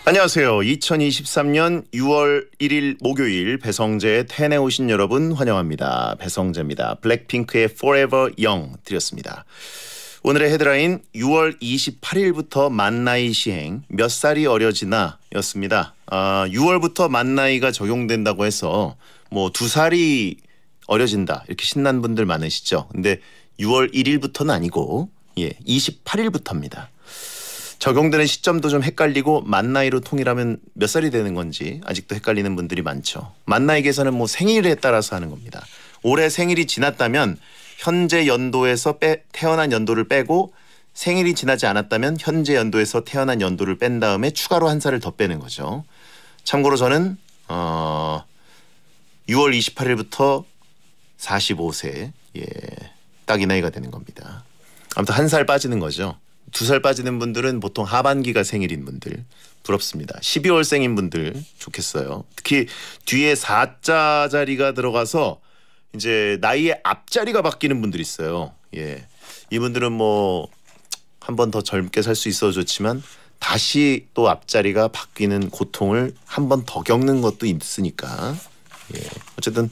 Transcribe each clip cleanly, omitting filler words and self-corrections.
안녕하세요. 2023년 6월 1일 목요일 배성재의 텐에 오신 여러분 환영합니다. 배성재입니다. 블랙핑크의 Forever Young 드렸습니다. 오늘의 헤드라인 6월 28일부터 만나이 시행 몇 살이 어려지나 였습니다. 6월부터 만나이가 적용된다고 해서 뭐 2살이 어려진다 이렇게 신난 분들 많으시죠. 근데 6월 1일부터는 아니고 28일부터입니다. 적용되는 시점도 좀 헷갈리고 만 나이로 통일하면 몇 살이 되는 건지 아직도 헷갈리는 분들이 많죠. 만 나이 계산은 뭐 생일에 따라서 하는 겁니다. 올해 생일이 지났다면 현재 연도에서 태어난 연도를 빼고 생일이 지나지 않았다면 현재 연도에서 태어난 연도를 뺀 다음에 추가로 한 살을 더 빼는 거죠. 참고로 저는 6월 28일부터 45세 딱 이 나이가 되는 겁니다. 아무튼 한 살 빠지는 거죠. 2살 빠지는 분들은 보통 하반기가 생일인 분들 부럽습니다. 12월생인 분들 좋겠어요. 특히 뒤에 4자 자리가 들어가서 이제 나이의 앞자리가 바뀌는 분들이 있어요. 이분들은 뭐 한 번 더 젊게 살 수 있어 좋지만 다시 또 앞자리가 바뀌는 고통을 한 번 더 겪는 것도 있으니까 어쨌든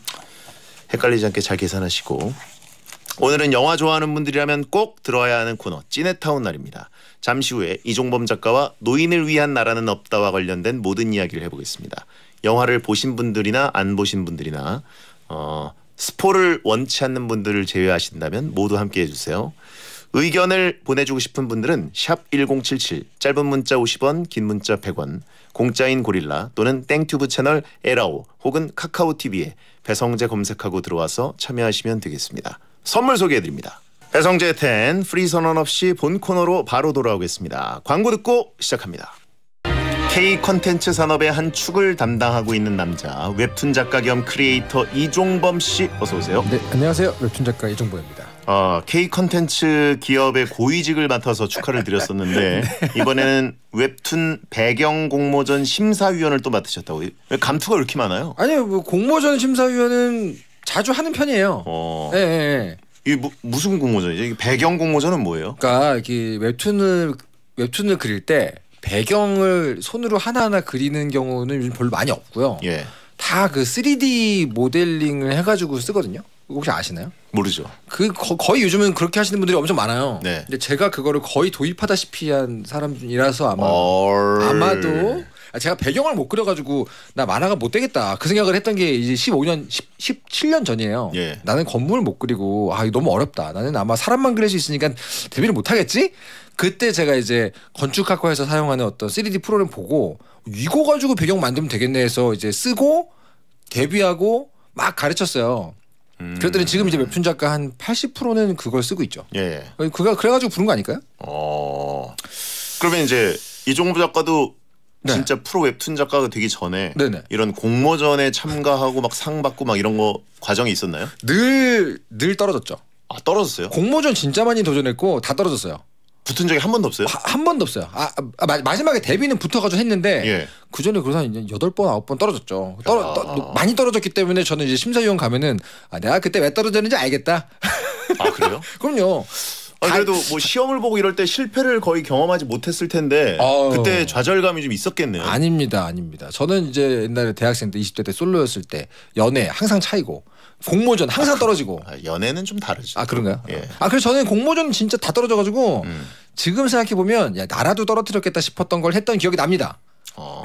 헷갈리지 않게 잘 계산하시고 오늘은 영화 좋아하는 분들이라면 꼭 들어야 하는 코너 찌네타운 날입니다. 잠시 후에 이종범 작가와 노인을 위한 나라는 없다와 관련된 모든 이야기를 해보겠습니다. 영화를 보신 분들이나 안 보신 분들이나 스포를 원치 않는 분들을 제외하신다면 모두 함께 해주세요. 의견을 보내주고 싶은 분들은 샵 1077 짧은 문자 50원 긴 문자 100원 공짜인 고릴라 또는 땡튜브 채널 에라오 혹은 카카오TV에 배성재 검색하고 들어와서 참여하시면 되겠습니다. 선물 소개해드립니다. 배성재 10 프리 선언 없이 본 코너로 바로 돌아오겠습니다. 광고 듣고 시작합니다. K 콘텐츠 산업의 한 축을 담당하고 있는 남자 웹툰 작가 겸 크리에이터 이종범 씨 어서 오세요. 네, 안녕하세요. 웹툰 작가 이종범입니다. K 콘텐츠 기업의 고위직을 맡아서 축하를 드렸었는데 네. 이번에는 웹툰 배경 공모전 심사위원을 또 맡으셨다고. 왜 감투가 왜 이렇게 많아요? 아니요, 뭐 공모전 심사위원은 자주 하는 편이에요. 네. 이게 무슨 공모전이죠? 이게 배경 공모전은 뭐예요? 그러니까 이게 웹툰을 그릴 때 배경을 손으로 하나하나 그리는 경우는 요즘 별로 많이 없고요. 다 그 3D 모델링을 해가지고 쓰거든요. 혹시 아시나요? 모르죠. 거의 요즘은 그렇게 하시는 분들이 엄청 많아요. 네. 근데 제가 그거를 거의 도입하다시피 한 사람이라서 아마도 제가 배경을 못 그려가지고 나 만화가 못 되겠다 그 생각을 했던 게 이제 17년 전이에요. 나는 건물을 못 그리고 이거 너무 어렵다. 나는 아마 사람만 그릴 수 있으니까 데뷔를 못 하겠지? 그때 제가 이제 건축학과에서 사용하는 어떤 3D 프로그램 보고 이거 가지고 배경 만들면 되겠네 해서 이제 쓰고 데뷔하고 막 가르쳤어요. 그랬더니 지금 이제 웹툰 작가 한 80%는 그걸 쓰고 있죠. 그래가지고 부른 거 아닐까요? 그러면 이제 이종범 작가도 진짜 프로 웹툰 작가가 되기 전에 이런 공모전에 참가하고 막 상 받고 막 이런 거 과정이 있었나요? 늘 떨어졌죠. 떨어졌어요? 공모전 진짜 많이 도전했고 다 떨어졌어요. 붙은 적이 한 번도 없어요? 한 번도 없어요. 마지막에 데뷔는 붙어가지고 했는데 그 전에 그래서 한 8번 9번 떨어졌죠. 많이 떨어졌기 때문에 저는 이제 심사위원 가면은 내가 그때 왜 떨어졌는지 알겠다. 그래요? 그럼요. 그래도 뭐 시험을 보고 이럴 때 실패를 거의 경험하지 못했을 텐데 그때 좌절감이 좀 있었겠네요. 아닙니다. 저는 이제 옛날에 대학생 때 20대 때 솔로였을 때 연애 항상 차이고 공모전 항상 떨어지고. 연애는 좀 다르죠. 그런가요? 그래서 저는 공모전 진짜 다 떨어져가지고 지금 생각해 보면 나라도 떨어뜨렸겠다 싶었던 걸 했던 기억이 납니다.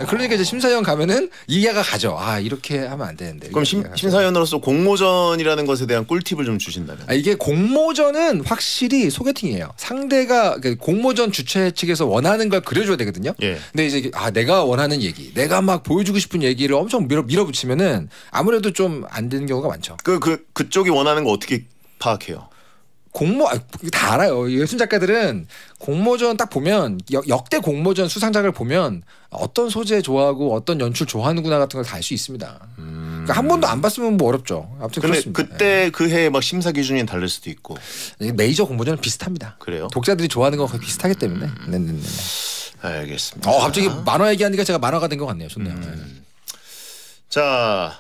그러니까 이제 심사위원 가면은 이해가 가죠. 이렇게 하면 안 되는데. 그럼 심사위원으로서 공모전이라는 것에 대한 꿀팁을 좀 주신다면? 이게 공모전은 확실히 소개팅이에요. 상대가 공모전 주최 측에서 원하는 걸 그려줘야 되거든요. 근데 이제 내가 원하는 얘기, 내가 막 보여주고 싶은 얘기를 엄청 밀어붙이면은 아무래도 좀 안 되는 경우가 많죠. 그쪽이 원하는 거 어떻게 파악해요? 다 알아요. 웹툰 작가들은 공모전 딱 보면 역대 공모전 수상작을 보면 어떤 소재 좋아하고 어떤 연출 좋아하는구나 같은 걸 다 알 수 있습니다. 그러니까 한 번도 안 봤으면 뭐 어렵죠. 아무튼 근데 그렇습니다. 그때 그 해 막 심사 기준이 다를 수도 있고. 메이저 공모전은 비슷합니다. 그래요? 독자들이 좋아하는 거 거의 비슷하기 때문에. 알겠습니다. 갑자기 만화 얘기하니까 제가 만화가 된 것 같네요. 좋네요. 자,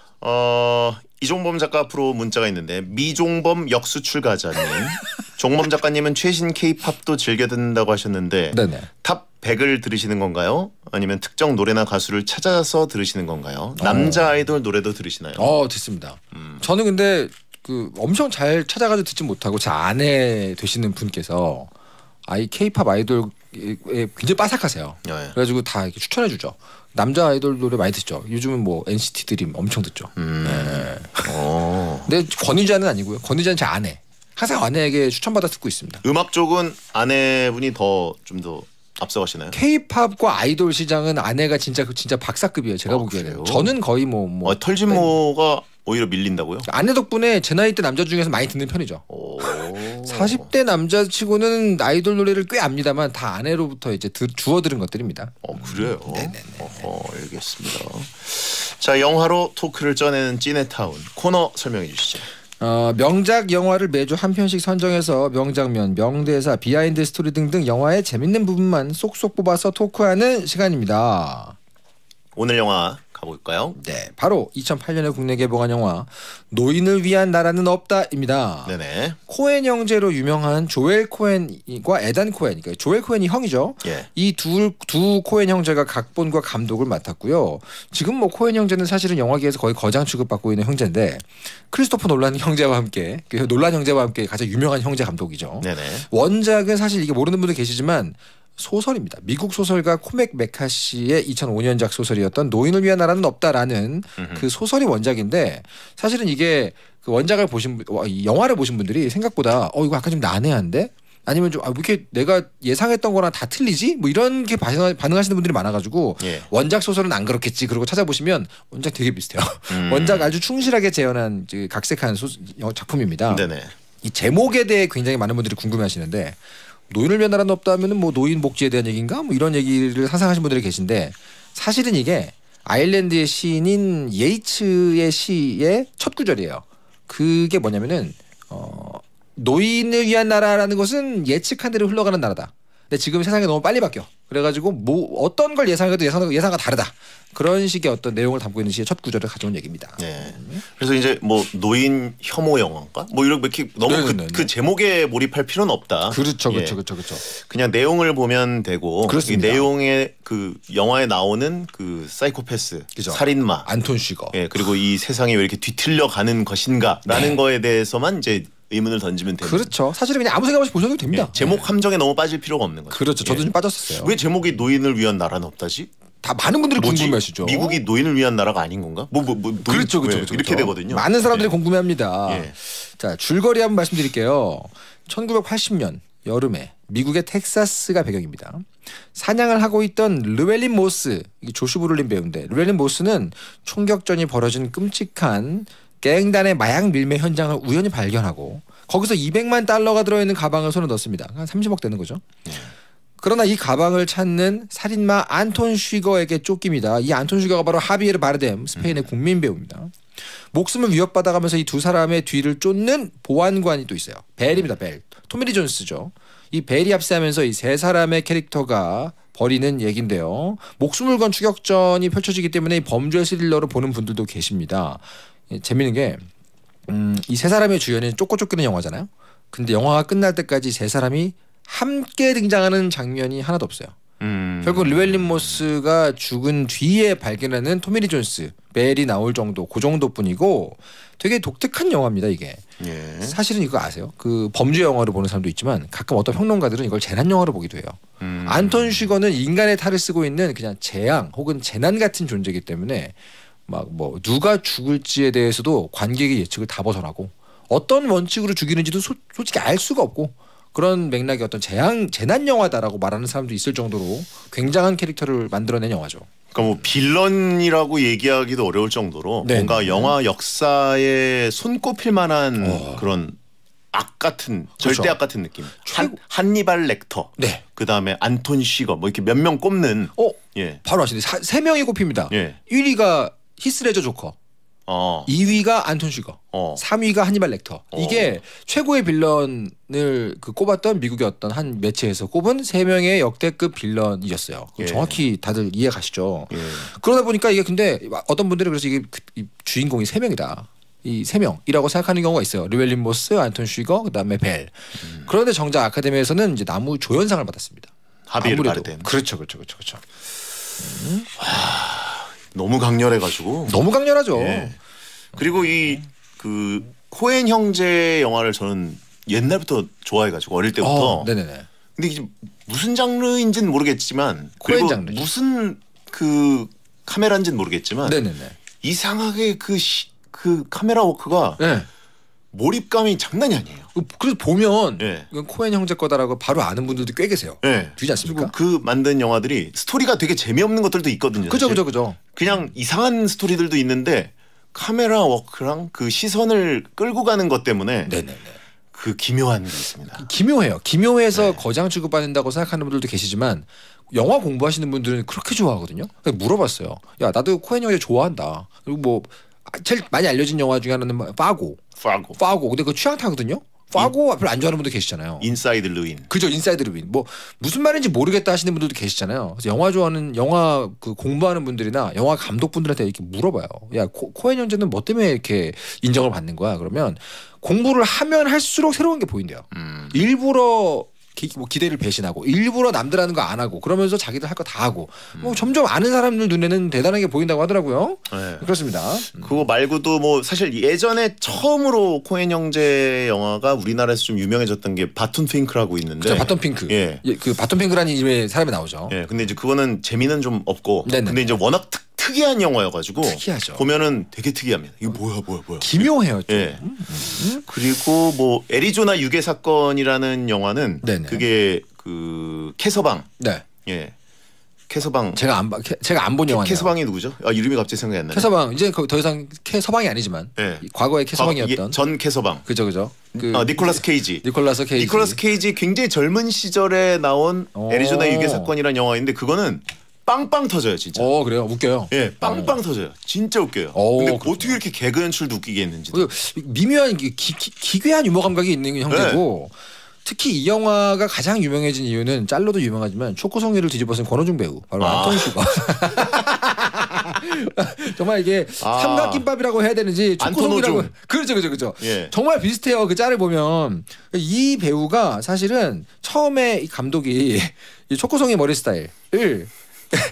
이종범 작가 앞으로 문자가 있는데 미종범 역수출가자님 종범 작가님은 최신 K-팝도 즐겨 듣는다고 하셨는데 네네. 탑 백을 들으시는 건가요? 아니면 특정 노래나 가수를 찾아서 들으시는 건가요? 남자 아이돌 노래도 들으시나요? 듣습니다. 저는 근데 그 엄청 잘 찾아가지고 듣지 못하고 제 아내 되시는 분께서 K-팝 아이돌에 굉장히 빠삭하세요. 네. 그래가지고 다 이렇게 추천해주죠. 남자 아이돌 노래 많이 듣죠. 요즘은 뭐 NCT 드림 엄청 듣죠. 네. 근데 권위자는 아니고요. 권위자는 제 아내. 항상 아내에게 추천받아 듣고 있습니다. 음악 쪽은 아내분이 좀 더 앞서가시나요? K-팝과 아이돌 시장은 아내가 진짜 박사급이에요. 제가 보기에는. 저는 거의 뭐 털진모가 오히려 밀린다고요? 아내 덕분에 제 나이 때 남자 중에서 많이 듣는 편이죠. 40대 남자치고는 아이돌 노래를 꽤 압니다만 다 아내로부터 이제 주워 들은 것들입니다. 그래요? 네네네. 알겠습니다. 자, 영화로 토크를 쪄내는 찌네타운 코너 설명해 주시죠. 명작 영화를 매주 한 편씩 선정해서 명장면, 명대사, 비하인드 스토리 등등 영화의 재밌는 부분만 쏙쏙 뽑아서 토크하는 시간입니다. 오늘 영화 가볼까요? 네, 바로 2008년에 국내 개봉한 영화 노인을 위한 나라는 없다입니다. 네네. 코엔 형제로 유명한 조엘 코엔과 에단 코엔, 그러니까 조엘 코엔이 형이죠. 예. 이 두 코엔 형제가 각본과 감독을 맡았고요. 지금 뭐 코엔 형제는 사실은 영화계에서 거의 거장 취급받고 있는 형제인데 크리스토퍼 놀란 형제와 함께 가장 유명한 형제 감독이죠. 네네. 원작은 사실 이게 모르는 분들 계시지만 소설입니다. 미국 소설가 코맥 메카시의 2005년작 소설이었던 노인을 위한 나라는 없다라는 그 소설이 원작인데 사실은 이게 그 원작을 영화를 보신 분들이 생각보다 이거 약간 좀 난해한데 아니면 좀 이렇게 내가 예상했던 거랑 다 틀리지? 뭐 이런 게 반응하시는 분들이 많아가지고 원작 소설은 안 그렇겠지. 그리고 찾아보시면 원작 되게 비슷해요. 원작 아주 충실하게 재현한 각색한 작품입니다. 네네. 이 제목에 대해 굉장히 많은 분들이 궁금해하시는데 노인을 위한 나라는 없다 하면은 뭐 노인 복지에 대한 얘기인가? 뭐 이런 얘기를 상상하시는 분들이 계신데 사실은 이게 아일랜드의 시인인 예이츠의 시의 첫 구절이에요. 그게 뭐냐면은 노인을 위한 나라라는 것은 예측한 대로 흘러가는 나라다. 근데 지금 세상이 너무 빨리 바뀌어. 그래가지고 뭐 어떤 걸 예상해도 예상과 다르다. 그런 식의 어떤 내용을 담고 있는 시의 첫 구절을 가져온 얘기입니다. 네. 그래서 이제 뭐 노인 혐오 영화인가? 뭐 이렇게 너무 그 제목에 몰입할 필요는 없다. 그렇죠. 그냥 내용을 보면 되고 그렇습니다. 이 내용에 그 영화에 나오는 그 사이코패스, 그죠. 살인마, 안톤 쉬거. 그리고 이 세상이 왜 이렇게 뒤틀려 가는 것인가라는 거에 대해서만 이제 의문을 던지면 됩니다. 그렇죠. 사실은 그냥 아무 생각 없이 보셔도 됩니다. 제목 함정에 너무 빠질 필요가 없는 거죠. 그렇죠. 저도 좀 빠졌었어요. 왜 제목이 노인을 위한 나라는 없다지? 다 많은 분들이 궁금해하시죠. 미국이 노인을 위한 나라가 아닌 건가? 그렇죠. 이렇게 되거든요. 많은 사람들이 궁금해합니다. 자, 줄거리 한번 말씀드릴게요. 1980년 여름에 미국의 텍사스가 배경입니다. 사냥을 하고 있던 르웰린 모스, 조슈 브롤린 배우인데 르웰린 모스는 총격전이 벌어진 끔찍한 갱단의 마약 밀매 현장을 우연히 발견하고 거기서 200만 달러가 들어있는 가방을 손에 넣습니다. 한 30억 되는 거죠. 그러나 이 가방을 찾는 살인마 안톤 쉬거에게 쫓깁니다. 이 안톤 쉬거가 바로 하비에르 바르뎀, 스페인의 국민 배우입니다. 목숨을 위협받아가면서 이 두 사람의 뒤를 쫓는 보안관이 또 있어요. 벨입니다. 벨. 토미리 존스죠. 이 벨이 합세하면서 이 세 사람의 캐릭터가 벌이는 얘긴데요. 목숨을 건 추격전이 펼쳐지기 때문에 이 범죄 스릴러로 보는 분들도 계십니다. 재밌는 게 이 세 사람의 주연이 쫓고 쫓기는 영화잖아요. 근데 영화가 끝날 때까지 세 사람이 함께 등장하는 장면이 하나도 없어요. 결국 르웰린 모스가 죽은 뒤에 발견하는 토미리 존스, 벨이 나올 정도, 그 정도뿐이고 되게 독특한 영화입니다. 이게. 사실은 이거 아세요? 그 범죄 영화로 보는 사람도 있지만 가끔 어떤 평론가들은 이걸 재난 영화로 보기도 해요. 안톤 쉬거는 인간의 탈을 쓰고 있는 그냥 재앙 혹은 재난 같은 존재이기 때문에 막 뭐 누가 죽을지에 대해서도 관객의 예측을 다 벗어나고 어떤 원칙으로 죽이는지도 솔직히 알 수가 없고 그런 맥락의 어떤 재난 영화다라고 말하는 사람도 있을 정도로 굉장한 캐릭터를 만들어낸 영화죠. 그러니까 뭐 빌런이라고 얘기하기도 어려울 정도로 뭔가 영화 역사에 손꼽힐 만한 그런 악 같은 절대 악 같은 느낌. 한니발 렉터. 그다음에 안톤 쉬거 뭐 이렇게 몇 명 꼽는. 바로 아시네. 세 명이 꼽힙니다. 1위가 히스레저 조커. 2위가 안톤 쉬거, 3위가 한니발 렉터. 이게 최고의 빌런을 꼽았던 미국의 어떤 한 매체에서 꼽은 3명의 역대급 빌런이었어요. 정확히 다들 이해 가시죠. 그러다 보니까 이게 근데 어떤 분들은 그래서 이게 주인공이 3명이다. 이 3명이라고 생각하는 경우가 있어요. 르웰린 모스, 안톤 쉬거, 그다음에 벨. 그런데 정작 아카데미에서는 이제 나무 조연상을 받았습니다. 하비에르 바르뎀. 그렇죠. 너무 강렬해가지고. 너무 강렬하죠. 예. 그리고 이 그 코엔 형제 영화를 저는 옛날부터 좋아해가지고 어릴 때부터. 네네네. 근데 이게 무슨 장르인지는 모르겠지만 코엔 장르죠. 무슨 그 카메라인지는 모르겠지만 네네네. 이상하게 그 카메라 워크가 네. 몰입감이 장난이 아니에요. 그래서 보면 네. 이건 코엔 형제 거다라고 바로 아는 분들도 꽤 계세요. 네. 되지 않습니까? 그 만든 영화들이 스토리가 되게 재미없는 것들도 있거든요. 그죠. 그냥 이상한 스토리들도 있는데 카메라 워크랑 그 시선을 끌고 가는 것 때문에 네네네. 그 기묘한 게 있습니다. 기묘해요. 기묘해서 거장 취급받는다고 생각하는 분들도 계시지만 영화 공부하시는 분들은 그렇게 좋아하거든요. 그래서 물어봤어요. 야 나도 코엔 형제 좋아한다. 그리고 뭐 제일 많이 알려진 영화 중에 하나는 뭐 파고. 근데 그 취향 타거든요. 파고 별로 안 좋아하는 분도 계시잖아요. 인사이드 루인. 그죠, 인사이드 루인. 뭐 무슨 말인지 모르겠다 하시는 분들도 계시잖아요. 그래서 영화 좋아하는 영화 그 공부하는 분들이나 영화 감독분들한테 이렇게 물어봐요. 야 코엔 형제는 뭐 때문에 이렇게 인정을 받는 거야? 그러면 공부를 하면 할수록 새로운 게 보인대요. 일부러 뭐 기대를 배신하고 일부러 남들 하는 거 안 하고 그러면서 자기들 할 거 다 하고 뭐 점점 아는 사람들 눈에는 대단하게 보인다고 하더라고요. 네. 그렇습니다. 그거 말고도 뭐 사실 예전에 처음으로 코엔 형제 영화가 우리나라에서 좀 유명해졌던 게 바톤 핑크라고 있는데. 그렇죠, 바톤 핑크. 예. 그 바톤 핑크라는 이름의 사람이 나오죠. 예. 근데 이제 그거는 재미는 좀 없고. 네네. 근데 이제 워낙 특이한 영화여가지고. 특이하죠. 보면은 되게 특이합니다. 이거 뭐야. 기묘해요. 좀. 예. 그리고 뭐 애리조나 유괴 사건이라는 영화는 네네. 그게 그 캐서방. 네. 예. 캐서방. 제가 안 본 영화네요. 캐서방이 누구죠? 아 이름이 갑자기 생각이 안 나네. 캐서방 이제 더 이상 캐서방이 아니지만 네. 과거의 캐서방이었던 전 캐서방. 그죠. 니콜라스 케이지. 니콜라스 케이지 굉장히 젊은 시절에 나온 애리조나 유괴 사건이라는 영화인데 그거는 빵빵 터져요 진짜. 그래요? 웃겨요. 예, 빵빵 터져요. 진짜 웃겨요. 근데 그렇구나. 어떻게 이렇게 개그 연출도 웃기게 했는지. 미묘한 기괴한 유머 감각이 있는 형제고. 특히 이 영화가 가장 유명해진 이유는 짤로도 유명하지만 초코송이를 뒤집어쓴 권오중 배우 바로 안톤 슈가. 정말 이게 삼각김밥이라고 해야 되는지 초코송이라고. 그렇죠. 예. 정말 비슷해요. 그 짤을 보면 이 배우가 사실은 처음에 이 감독이 이 초코송이 머리 스타일을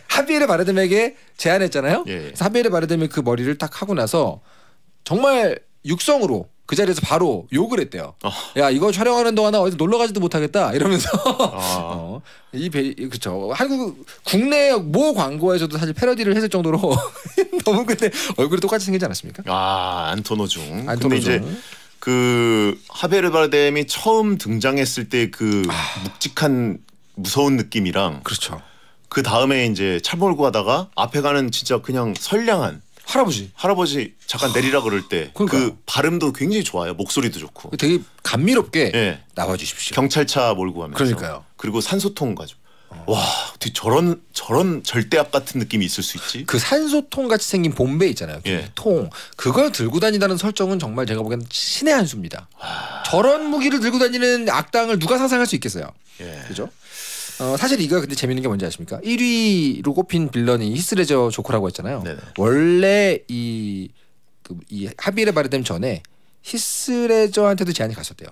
하비에르 바르뎀에게 제안했잖아요. 예. 하비에르 바르뎀이 그 머리를 딱 하고 나서 정말 육성으로 그 자리에서 바로 욕을 했대요. 야 이거 촬영하는 동안에 어디 놀러 가지도 못하겠다 이러면서 그렇죠. 한국 국내 모 광고에서도 사실 패러디를 했을 정도로 너무 근데 얼굴이 똑같이 생기지 않았습니까? 안톤 오중. 근데 이제 그 하베르 바르뎀이 처음 등장했을 때 그 묵직한 무서운 느낌이랑 그렇죠. 그 다음에 이제 차 몰고 가다가 앞에 가는 진짜 그냥 선량한 할아버지 잠깐 내리라 그럴 때 그 발음도 굉장히 좋아요. 목소리도 좋고. 되게 감미롭게 나와주십시오. 경찰차 몰고 가면서. 그러니까요. 그리고 산소통 가지고. 와, 어떻게 저런 절대압 같은 느낌이 있을 수 있지? 그 산소통 같이 생긴 봄배 있잖아요. 통 그걸 들고 다닌다는 설정은 정말 제가 보기에는 신의 한 수입니다. 저런 무기를 들고 다니는 악당을 누가 상상할 수 있겠어요. 그죠? 사실 이거 근데 재밌는 게 뭔지 아십니까? 1위로 꼽힌 빌런이 히스레저 조커라고 했잖아요. 네네. 원래 이 하비에르 바르뎀 전에 히스레저한테도 제안이 갔었대요.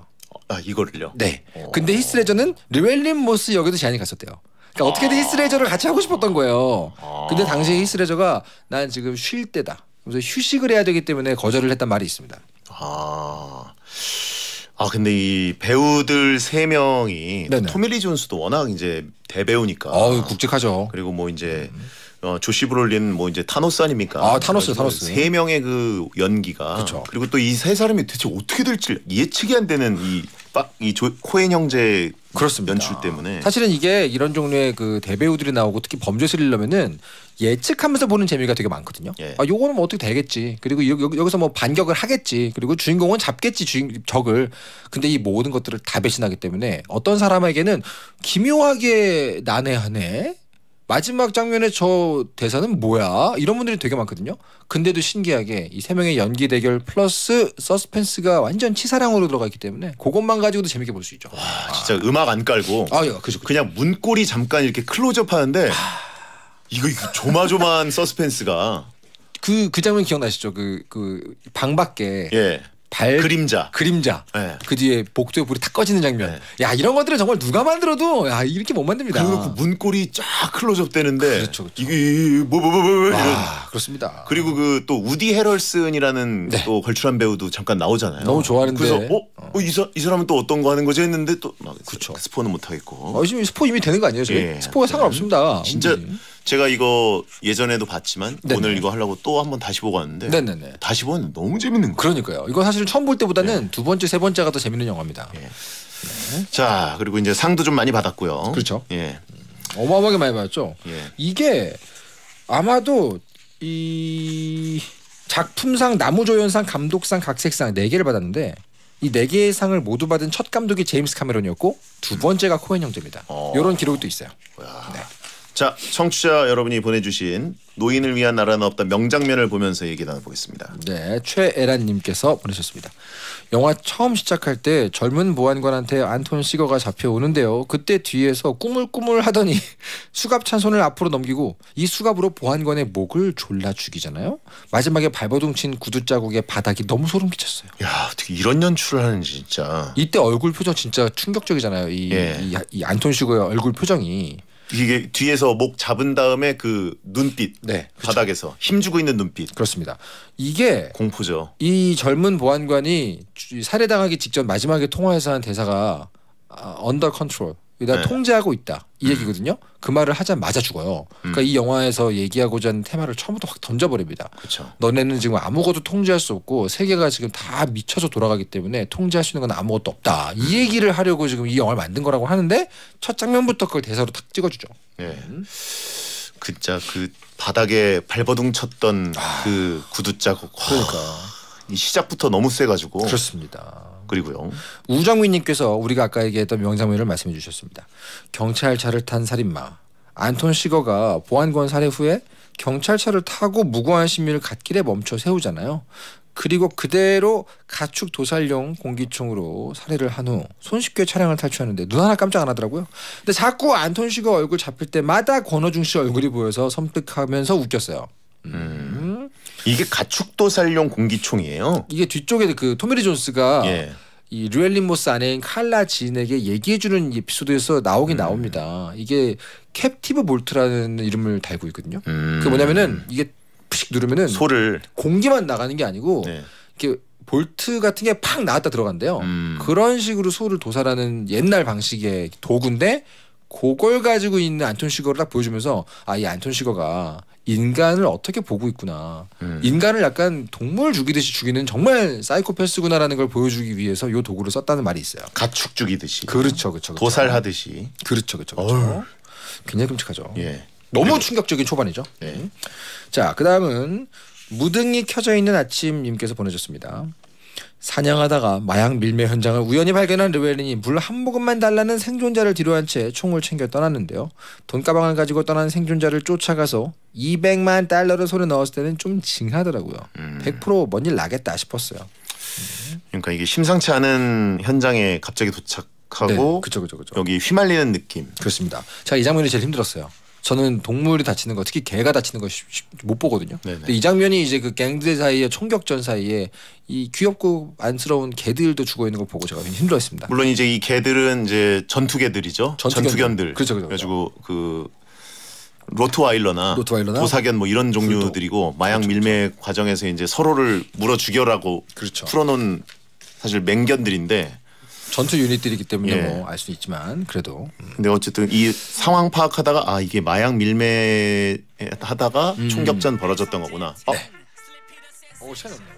이거를요? 네. 근데 히스레저는 르웰린 모스 역에도 제안이 갔었대요. 그러니까 어떻게든 히스레저를 같이 하고 싶었던 거예요. 근데 당시에 히스레저가 난 지금 쉴 때다. 그래서 휴식을 해야 되기 때문에 거절을 했단 말이 있습니다. 근데 이 배우들 3명이 네네. 토미 존스도 워낙 이제 대배우니까. 굵직하죠. 그리고 뭐 이제 조시 브롤린 뭐 이제 타노스 아닙니까? 타노스. 3명의 그 연기가. 그쵸. 그리고 또 이 3사람이 대체 어떻게 될지 예측이 안 되는 코엔 형제 그렇습니다. 연출 때문에. 사실은 이게 이런 종류의 그 대배우들이 나오고 특히 범죄 스릴러면은 예측하면서 보는 재미가 되게 많거든요. 요거는 뭐 어떻게 되겠지. 그리고 여기서 뭐 반격을 하겠지. 그리고 주인공은 잡겠지 적을. 근데 이 모든 것들을 다 배신하기 때문에 어떤 사람에게는 기묘하게 난해하네. 마지막 장면에 저 대사는 뭐야? 이런 분들이 되게 많거든요. 근데도 신기하게 이 3명의 연기 대결 플러스 서스펜스가 완전 치사량으로 들어가 있기 때문에 그것만 가지고도 재밌게 볼 수 있죠. 진짜 음악 안 깔고 그죠. 그냥 문고리 잠깐 이렇게 클로즈업 하는데 이거 조마조마한 서스펜스가 그 장면 기억나시죠? 그 방 밖에 그림자. 네. 그 뒤에 복도에 불이 탁 꺼지는 장면. 네. 야 이런 것들은 정말 누가 만들어도 야 이렇게 못 만듭니다. 그리고 그 문골이 쫙 클로즈업 되는데 그렇죠. 이게 그렇습니다. 그리고 그 또 우디 헤럴슨이라는 네. 또 걸출한 배우도 잠깐 나오잖아요. 너무 좋아하는데 그래서 이 사람은 또 어떤 거 하는 거지 했는데 또 그렇죠. 스포는 못 하겠고. 지금 스포 이미 되는 거 아니에요? 스포가 상관없습니다. 진짜 제가 이거 예전에도 봤지만 오늘 이거 하려고 또 한번 다시 보고 왔는데 다시 보면 너무 재밌는 거예요. 그러니까요. 이거 사실은 처음 볼 때보다는 두 번째, 세 번째가 더 재밌는 영화입니다. 자 그리고 이제 상도 좀 많이 받았고요. 그렇죠. 어마어마하게 많이 받았죠. 이게 아마도 이 작품상, 나무조연상, 감독상, 각색상 4개를 받았는데 이 4개의 상을 모두 받은 첫 감독이 제임스 카메론이었고 두 번째가 코엔 형제입니다. 이런 기록이 또 있어요. 자, 청취자 여러분이 보내주신 노인을 위한 나라는 없다 명장면을 보면서 얘기 나눠보겠습니다. 네, 최애란님께서 보내셨습니다. 영화 처음 시작할 때 젊은 보안관한테 안톤 시거가 잡혀오는데요. 그때 뒤에서 꾸물꾸물 하더니 수갑찬 손을 앞으로 넘기고 이 수갑으로 보안관의 목을 졸라 죽이잖아요. 마지막에 발버둥 친 구두 자국의 바닥이 너무 소름 끼쳤어요. 야, 어떻게 이런 연출을 하는지 진짜. 이때 얼굴 표정 진짜 충격적이잖아요. 이 안톤 시거의 얼굴 표정이. 이게 뒤에서 목 잡은 다음에 그 눈빛 바닥에서 힘주고 있는 눈빛. 그렇습니다. 이게 공포죠. 이 젊은 보안관이 살해당하기 직전 마지막에 통화에서 한 대사가 under control, 나 통제하고 있다 이 얘기거든요. 그 말을 하자마자 죽어요. 그러니까 이 영화에서 얘기하고자 하는 테마를 처음부터 확 던져버립니다. 그쵸. 너네는 지금 아무것도 통제할 수 없고 세계가 지금 다 미쳐서 돌아가기 때문에 통제할 수 있는 건 아무것도 없다. 이 얘기를 하려고 지금 이 영화를 만든 거라고 하는데 첫 장면부터 그걸 대사로 탁 찍어주죠. 진짜 그 바닥에 발버둥 쳤던 그 구두 자국. 그러니까 이 시작부터 너무 세가지고. 그렇습니다. 그리고요. 우정민님께서 우리가 아까 얘기했던 명장면을 말씀해 주셨습니다. 경찰차를 탄 살인마 안톤 시거가 보안관 살해 후에 경찰차를 타고 무고한 시민을 갓길에 멈춰 세우잖아요. 그리고 그대로 가축 도살용 공기총으로 살해를 한 후 손쉽게 차량을 탈취하는데 눈 하나 깜짝 안 하더라고요. 근데 자꾸 안톤 시거 얼굴 잡힐 때마다 권호중 씨 얼굴이 보여서 섬뜩하면서 웃겼어요. 이게 가축도살용 공기총이에요. 이게 뒤쪽에 그 토미리 존스가 이 류엘린 모스 아내인 칼라 지인에게 얘기해주는 에피소드에서 나오긴 나옵니다. 이게 캡티브 볼트라는 이름을 달고 있거든요. 그게 뭐냐면은 이게 푸식 누르면은 소를 공기만 나가는 게 아니고 이렇게 볼트 같은 게 팍 나왔다 들어간대요. 그런 식으로 소를 도살하는 옛날 방식의 도구인데 그걸 가지고 있는 안톤 시거를 딱 보여주면서 이 안톤 시거가 인간을 어떻게 보고 있구나. 인간을 약간 동물 죽이듯이 죽이는 정말 사이코패스구나라는 걸 보여주기 위해서 이 도구를 썼다는 말이 있어요. 가축 죽이듯이. 그렇죠. 도살하듯이. 그렇죠. 굉장히 끔찍하죠. 너무 충격적인 초반이죠. 자, 그다음은 무등이 켜져 있는 아침님께서 보내줬습니다. 사냥하다가 마약 밀매 현장을 우연히 발견한 르웰린이 물 한 모금만 달라는 생존자를 뒤로한 채 총을 챙겨 떠났는데요. 돈가방을 가지고 떠난 생존자를 쫓아가서 200만 달러를 손에 넣었을 때는 좀 징하더라고요. 100% 뭔 일 나겠다 싶었어요. 그러니까 이게 심상치 않은 현장에 갑자기 도착하고 그쵸. 여기 휘말리는 느낌. 그렇습니다. 제가 이 장면이 제일 힘들었어요. 저는 동물이 다치는 거, 특히 개가 다치는 거 못 보거든요. 근데 이 장면이 이제 그 갱들 사이에 총격전 사이에 이 귀엽고 안쓰러운 개들도 죽어 있는 걸 보고 제가 굉장히 힘들었습니다. 물론 이제 이 개들은 이제 전투개들이죠. 전투견들. 그렇죠. 그래가지고 그 로트와일러나 도사견 뭐 이런 종류들이고 마약 밀매 과정에서 이제 서로를 물어 죽여라고 풀어놓은 사실 맹견들인데. 전투 유닛들이기 때문에 뭐 알 수 있지만 그래도. 근데 어쨌든 이 상황 파악하다가 이게 마약 밀매 하다가 총격전 벌어졌던 거구나. 시간이 없네요.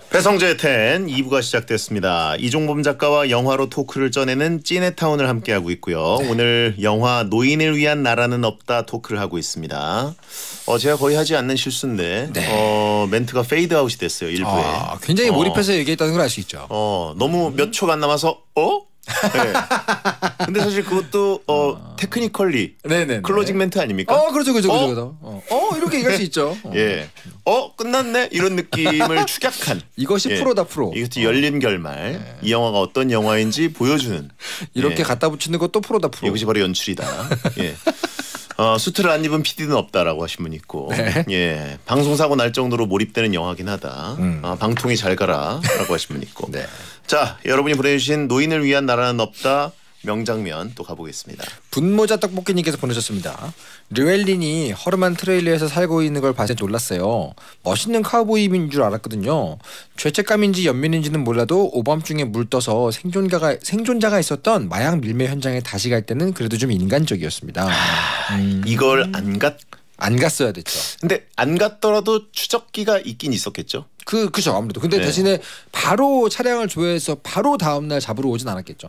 배성재의 10 2부가 시작됐습니다. 이종범 작가와 영화로 토크를 쪄내는 찌네타운을 함께하고 있고요. 오늘 영화 노인을 위한 나라는 없다 토크를 하고 있습니다. 제가 거의 하지 않는 실수인데 멘트가 페이드아웃이 됐어요. 일부에. 굉장히 몰입해서 얘기했다는 걸 알 수 있죠. 너무 몇 초가 안 남아서 네. 근데 사실 그것도 테크니컬리 클로징 멘트 아닙니까? 그렇죠. 이렇게 얘기할 수 있죠. 끝났네 이런 느낌을 축약한 이것이 프로다 프로. 이것도 열린 결말. 이 영화가 어떤 영화인지 보여주는 이렇게 갖다 붙이는 것도 프로다 프로. 이것이 바로 연출이다. 수트를 안 입은 PD는 없다라고 하신 분 있고, 네. 예, 방송사고 날 정도로 몰입되는 영화긴 하다. 방통이 잘 가라라고 하신 분 있고. 네. 자, 여러분이 보내주신 노인을 위한 나라는 없다 명장면 또 가보겠습니다. 분모자 떡볶이님께서 보내셨습니다. 르웰린이 허름한 트레일러에서 살고 있는 걸 봐서 놀랐어요. 멋있는 카우보이인 줄 알았거든요. 죄책감인지 연민인지는 몰라도 오밤중에 물 떠서 생존자가 있었던 마약 밀매 현장에 다시 갈 때는 그래도 좀 인간적이었습니다. 이걸 안 갔어야 됐죠. 근데 안 갔더라도 추적기가 있긴 있었겠죠. 그죠 아무래도. 근데 네. 대신에 바로 차량을 조회해서 바로 다음 날 잡으러 오진 않았겠죠.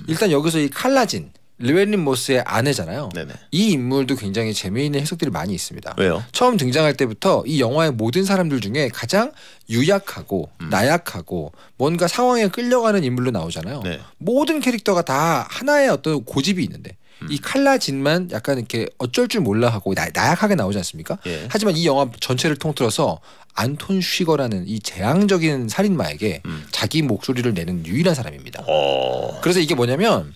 일단 여기서 이 칼라진 르웰린 모스의 아내잖아요. 네네. 이 인물도 굉장히 재미있는 해석들이 많이 있습니다. 왜요? 처음 등장할 때부터 이 영화의 모든 사람들 중에 가장 유약하고 나약하고 뭔가 상황에 끌려가는 인물로 나오잖아요. 네. 모든 캐릭터가 다 하나의 어떤 고집이 있는데 이 칼라진만 약간 이렇게 어쩔 줄 몰라 하고 나약하게 나오지 않습니까? 예. 하지만 이 영화 전체를 통틀어서 안톤 쉬거라는 이 재앙적인 살인마에게 자기 목소리를 내는 유일한 사람입니다. 그래서 이게 뭐냐면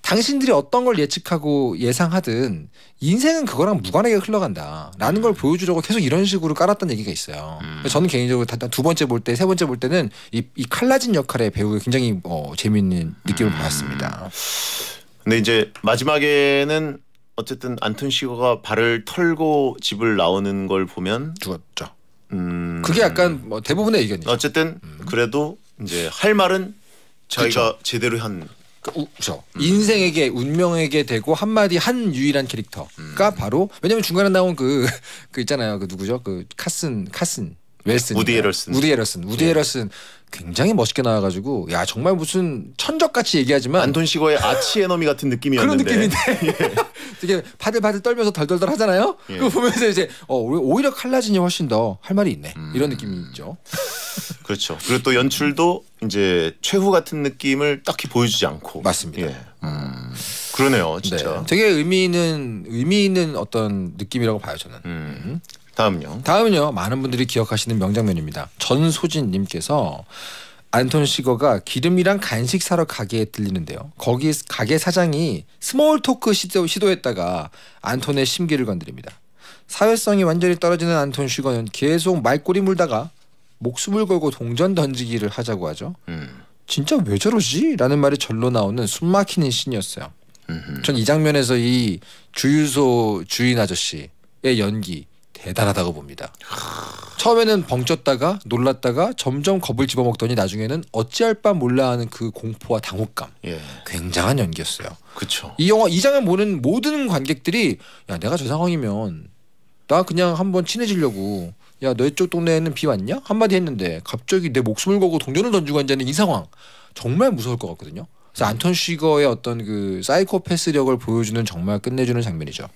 당신들이 어떤 걸 예측하고 예상하든 인생은 그거랑 무관하게 흘러간다라는 걸 보여주려고 계속 이런 식으로 깔았던 얘기가 있어요. 그래서 저는 개인적으로 두 번째 볼 때, 세 번째 볼 때는 이 칼라진 역할의 배우가 굉장히 재미있는 느낌을 받았습니다. 근데 이제 마지막에는 어쨌든 안톤 시거가 발을 털고 집을 나오는 걸 보면 죽었죠. 그게 약간 뭐 대부분의 의견이죠. 어쨌든 그래도 이제 할 말은 자기가 그쵸. 제대로 한 그렇죠. 인생에게 운명에게 되고 한마디 한 유일한 캐릭터가 바로 왜냐면 중간에 나온 그 있잖아요. 그 누구죠? 그 카슨 웰슨 우디 에럴슨 굉장히 멋있게 나와가지고 야 정말 무슨 천적같이 얘기하지만 안톤 시거의 아치 에너미 같은 느낌이었는데 그런 느낌인데 되게 바들바들 떨면서 덜덜덜 하잖아요. 예. 그거 보면서 이제 오히려 칼라진이 훨씬 더 할 말이 있네 이런 느낌이 있죠. 그렇죠. 그리고 또 연출도 이제 최후 같은 느낌을 딱히 보여주지 않고 맞습니다. 예. 그러네요, 진짜. 네. 되게 의미 있는 어떤 느낌이라고 봐요 저는. 다음은요. 많은 분들이 기억하시는 명장면입니다. 전소진님께서 안톤 시거가 기름이랑 간식 사러 가게에 들리는데요. 거기 가게 사장이 스몰 토크 시도했다가 안톤의 심기를 건드립니다. 사회성이 완전히 떨어지는 안톤 시거는 계속 말꼬리 물다가 목숨을 걸고 동전 던지기를 하자고 하죠. 진짜 왜 저러지? 라는 말이 절로 나오는 숨막히는 씬이었어요. 전 이 장면에서 이 주유소 주인 아저씨의 연기 대단하다고 봅니다. 처음에는 벙쪘다가 놀랐다가 점점 겁을 집어먹더니 나중에는 어찌할 바 몰라 하는 그 공포와 당혹감. 예. 굉장한 연기였어요. 그렇죠. 이 영화 이 장면 보는 모든 관객들이 야 내가 저 상황이면 나 그냥 한번 친해지려고 야 너희 쪽 동네에는 비 왔냐? 한마디 했는데 갑자기 내 목숨을 걸고 동전을 던지고 앉아있는 이 상황 정말 무서울 것 같거든요. 그래서 안톤 쉬거의 어떤 그 사이코패스력을 보여주는 정말 끝내주는 장면이죠.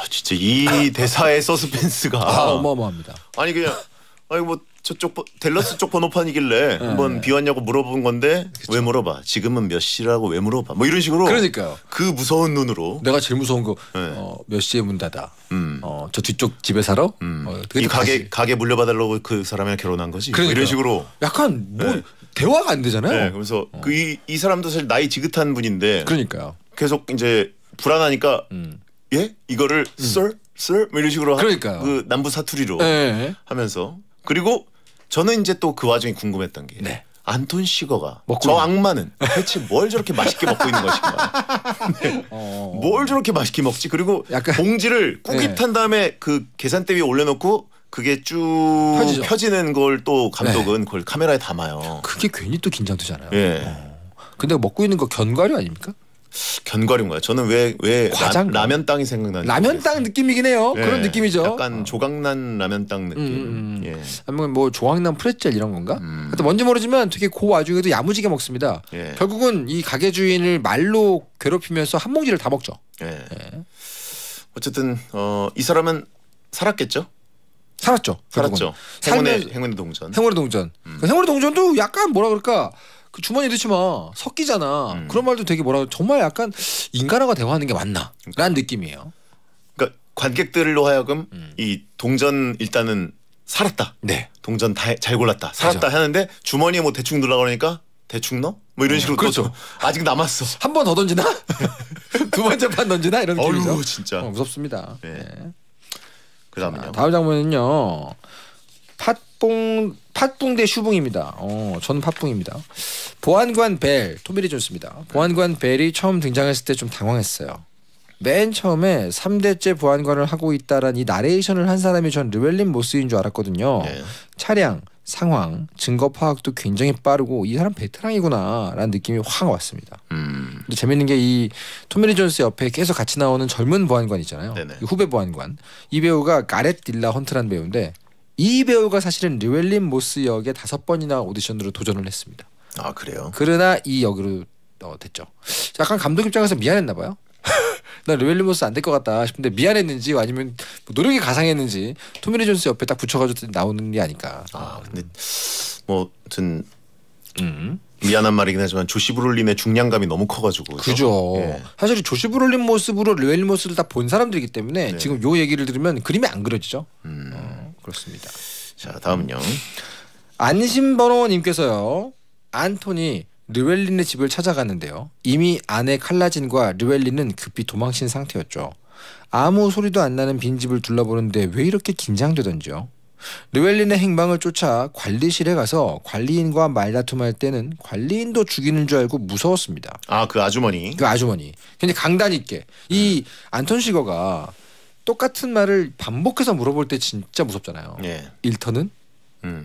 진짜 이 대사의 서스펜스가 어마어마합니다. 아니 그냥 뭐 저쪽 댈러스 쪽 번호판이길래 한번 비 왔냐고 물어본 건데 그쵸. 왜 물어봐? 지금은 몇 시라고 왜 물어봐? 뭐 이런 식으로. 그러니까요. 그 무서운 눈으로. 내가 제일 무서운 거 몇 시에 문 닫아. 저 뒤쪽 집에 살아? 이 가게 물려받으려고 그 사람이랑 결혼한 거지. 뭐 이런 식으로. 약간 뭐 대화가 안 되잖아요. 네, 그래서 이 사람도 사실 나이 지긋한 분인데. 그러니까요. 계속 이제 불안하니까 예? 이거를 sir? 뭐 이런 식으로 그러니까요. 그 남부 사투리로 하면서 그리고 저는 이제 또 그 와중에 궁금했던 게 네. 안톤 시거가 저 악마는 대체 뭘 저렇게 맛있게 먹고 있는 것인가? 네. 뭘 저렇게 맛있게 먹지? 그리고 약간 봉지를 꾸깃한 다음에 그 계산대 위에 올려놓고 그게 쭉 펴지는 걸 또 감독은 그걸 카메라에 담아요. 그게 괜히 또 긴장되잖아요. 예. 근데 먹고 있는 거 견과류 아닙니까? 견과류인가요? 저는 왜 라면 땅이 생각나는 라면 땅 느낌이긴 해요. 예. 그런 느낌이죠. 약간 조각난 라면 땅 느낌. 예. 아니면 뭐 조각난 프레첼 이런 건가? 하여튼 뭔지 모르지만 되게 그 와중에도 야무지게 먹습니다. 예. 결국은 이 가게 주인을 말로 괴롭히면서 한 봉지를 다 먹죠. 예. 예. 어쨌든 이 사람은 살았겠죠? 살았죠. 행운의 동전. 행운의 동전. 행운의 동전도 약간 뭐라 그럴까? 그 주머니 넣지 마. 섞이잖아. 그런 말도 되게 정말 약간 인간하고 대화하는 게 맞나? 라는 느낌이에요. 그러니까 관객들로 하여금 이 동전 일단은 살았다. 네. 동전 잘 골랐다. 살았다 하는데 주머니에 뭐 대충 넣으려고 그러니까 대충 넣어? 뭐 이런 식으로 그렇죠. 아직 남았어. 한 번 더 던지나? 두 번째 판 던지나? 이런 느낌이죠. 어휴 진짜. 무섭습니다. 네. 네. 그다음은요. 다음 장면은요. 팥붕 대 슈붕입니다. 저는 팥붕입니다. 보안관 벨, 토미 리 존스입니다. 보안관 벨이 처음 등장했을 때 좀 당황했어요. 맨 처음에 3대째 보안관을 하고 있다란 이 나레이션을 한 사람이 전 르웰린 모스인 줄 알았거든요. 네. 차량, 상황, 증거 파악도 굉장히 빠르고 이 사람 베테랑이구나 라는 느낌이 확 왔습니다. 근데 재밌는 게 이 토미 리 존스 옆에 계속 같이 나오는 젊은 보안관 있잖아요. 이 후배 보안관. 이 배우가 가렛 딜라 헌트라는 배우인데 이 배우가 사실은 르웰린 모스 역에 5번이나 오디션으로 도전을 했습니다. 아 그래요? 그러나 이 역으로 됐죠. 약간 감독 입장에서 미안했나 봐요. 나 르웰린 모스 안 될 것 같다 싶은데 미안했는지 아니면 노력이 가상했는지 토미 리 존스 옆에 딱 붙여가지고 나오는 게 아닐까. 근데 뭐 아무튼 미안한 말이긴 하지만 조시 브롤린의 중량감이 너무 커가지고 그죠. 예. 사실 조시 브롤린 모습으로 르웰린 모스를 다 본 사람들이기 때문에 네. 지금 요 얘기를 들으면 그림이 안 그려지죠. 그렇습니다. 자 다음은요. 안심번호님께서요. 안토니 르웰린의 집을 찾아갔는데요. 이미 아내 칼라진과 르웰린은 급히 도망친 상태였죠. 아무 소리도 안 나는 빈집을 둘러보는데 왜 이렇게 긴장되던지요. 르웰린의 행방을 쫓아 관리실에 가서 관리인과 말다툼할 때는 관리인도 죽이는 줄 알고 무서웠습니다. 그 아주머니. 그 아주머니. 굉장히 강단 있게. 이 안톤 시거가 똑같은 말을 반복해서 물어볼 때 진짜 무섭잖아요. 예. 일터는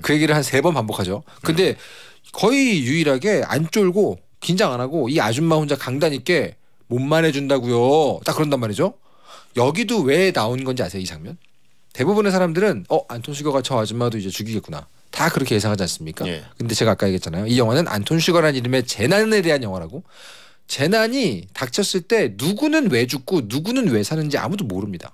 그 얘기를 한 3번 반복하죠. 근데 거의 유일하게 안 쫄고 긴장 안 하고 이 아줌마 혼자 강단 있게 몸만 해준다고요. 딱 그런단 말이죠. 여기도 왜 나온 건지 아세요? 이 장면? 대부분의 사람들은 안톤 슈거가 저 아줌마도 이제 죽이겠구나. 다 그렇게 예상하지 않습니까? 예. 근데 제가 아까 얘기했잖아요. 이 영화는 안톤 슈거라는 이름의 재난에 대한 영화라고. 재난이 닥쳤을 때 누구는 왜 죽고 누구는 왜 사는지 아무도 모릅니다.